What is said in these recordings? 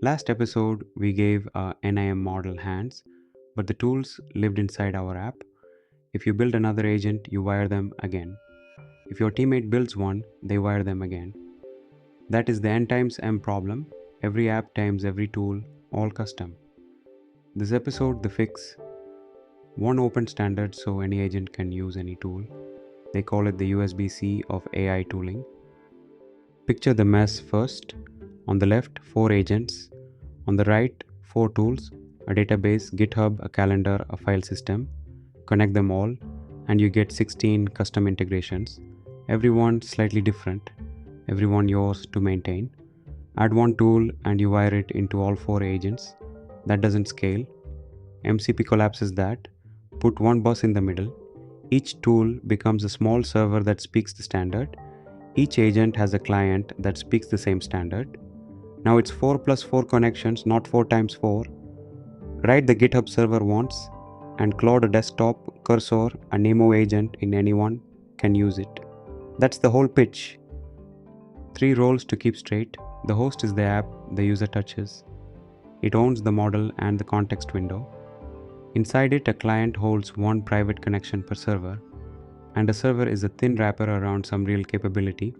Last episode, we gave a NIM model hands, but the tools lived inside our app. If you build another agent, you wire them again. If your teammate builds one, they wire them again. That is the N times M problem. Every app times every tool, all custom. This episode, the fix. One open standard so any agent can use any tool. They call it the USB-C of AI tooling. Picture the mess first. On the left, 4 agents. On the right, 4 tools, a database, GitHub, a calendar, a file system. Connect them all, and you get 16 custom integrations. Every one slightly different, every one yours to maintain. Add one tool and you wire it into all 4 agents. That doesn't scale. MCP collapses that. Put one bus in the middle. Each tool becomes a small server that speaks the standard. Each agent has a client that speaks the same standard. Now it's 4 plus 4 connections, not 4 times 4. Write the GitHub server once and cloud a desktop cursor, a NeMo agent in anyone can use it. That's the whole pitch. 3 roles to keep straight. The host is the app the user touches. It owns the model and the context window. Inside it, a client holds one private connection per server, and a server is a thin wrapper around some real capability,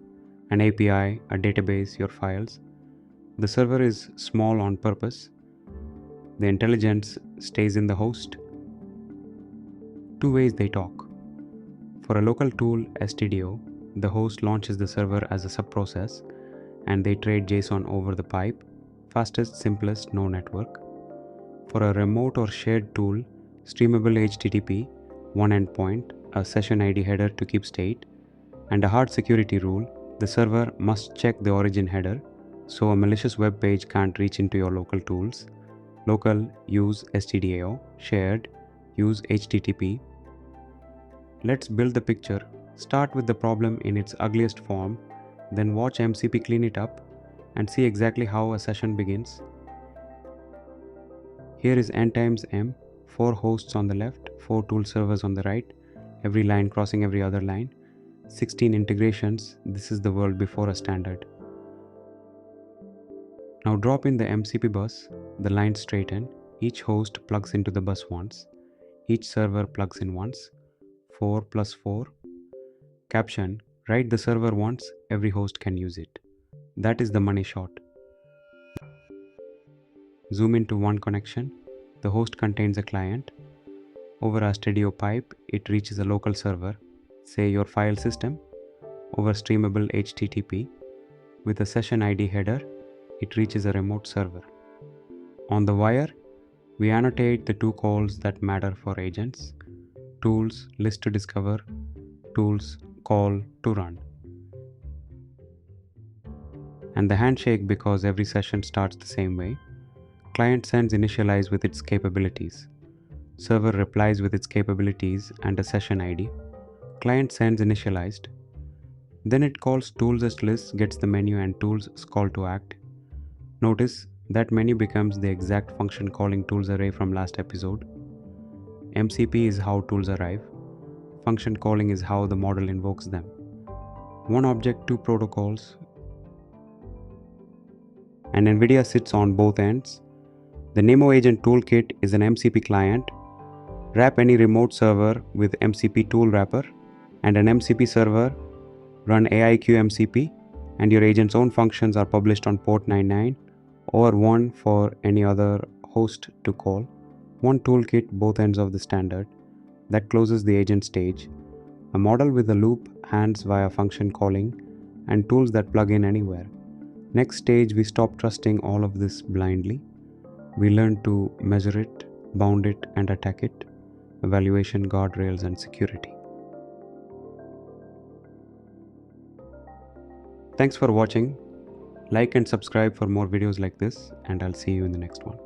an API, a database, your files. The server is small on purpose. The intelligence stays in the host. 2 ways they talk. For a local tool STDO, the host launches the server as a subprocess and they trade JSON over the pipe, fastest, simplest, no network. For a remote or shared tool, streamable HTTP, one endpoint, a session ID header to keep state, and a hard security rule, the server must check the origin header so a malicious web page can't reach into your local tools. Local, use STDAO. Shared, use HTTP. Let's build the picture. Start with the problem in its ugliest form, then watch MCP clean it up and see exactly how a session begins. Here is N times M, 4 hosts on the left, 4 tool servers on the right, every line crossing every other line, 16 integrations. This is the world before a standard. Now drop in the MCP bus, the lines straighten, each host plugs into the bus once, each server plugs in once, 4 plus 4. Caption, write the server once, every host can use it. That is the money shot. Zoom into one connection, the host contains a client. Over a Stadio pipe, it reaches a local server, say your file system, over streamable HTTP. With a session ID header, it reaches a remote server. On the wire, we annotate the 2 calls that matter for agents. Tools, list to discover, tools, call to run. And the handshake because every session starts the same way. Client sends initialize with its capabilities. Server replies with its capabilities and a session ID. Client sends initialized. Then it calls tools as list, gets the menu and tools call to act. Notice that menu becomes the exact function calling tools array from last episode. MCP is how tools arrive. Function calling is how the model invokes them. One object, 2 protocols. And NVIDIA sits on both ends. The NeMo agent toolkit is an MCP client. Wrap any remote server with MCP tool wrapper and an MCP server. Run AIQ MCP and your agent's own functions are published on port 99 or 1 for any other host to call. One toolkit, both ends of the standard. That closes the agent stage. A model with a loop, hands via function calling, and tools that plug in anywhere. Next stage, we stop trusting all of this blindly. We learn to measure it, bound it, and attack it. Evaluation, guardrails, and security. Thanks for watching. Like and subscribe for more videos like this, and I'll see you in the next one.